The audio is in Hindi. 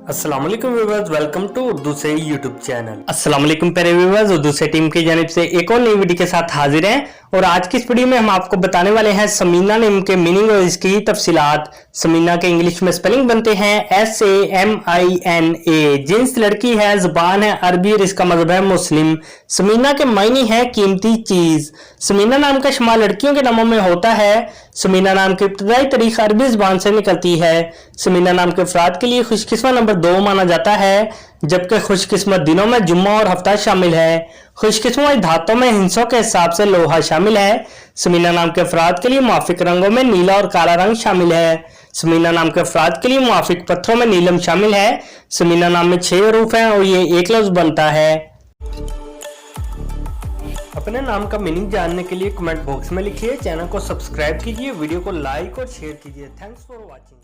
अस्सलाम वालेकुम व्यूअर्स, वेलकम टू उर्दू से यूट्यूब चैनल। अस्सलाम वालेकुम प्यारे व्यूअर्स, उर्दू से टीम की जानिब से एक और नई वीडियो के साथ हाजिर हैं। और आज की इस वीडियो में हम आपको बताने वाले हैं समीना नेम के मीनिंग और इसकी तफसीलात। समीना के इंग्लिश में स्पेलिंग बनते हैं SAMINA। जिन्स लड़की है, जुबान है अरबी और इसका मजहब है मुस्लिम। समीना के मायने है कीमती चीज। समीना नाम का शुमार लड़कियों के नामों में होता है। समीना नाम की इब्तदाई तारीख अरबी जुबान से निकलती है। समीना नाम के अफराद के लिए खुशकिस्मत नंबर 2 माना जाता है, जबकि खुशकिस्मत दिनों में जुम्मा और हफ्ता शामिल है। खुशकिस्मत धातों में हिंसों के हिसाब से लोहा शामिल है। समीना नाम के अफराद के लिए मुआफिक रंगों में नीला और काला रंग शामिल है। समीना नाम के अफराद के लिए मुआफिक पत्थरों में नीलम शामिल है। समीना नाम में 6 हरूफ हैं और ये एक लफ्ज बनता है। अपने नाम का मीनिंग जानने के लिए कमेंट बॉक्स में लिखिए, चैनल को सब्सक्राइब कीजिए, वीडियो को लाइक और शेयर कीजिए। Thanks for watching.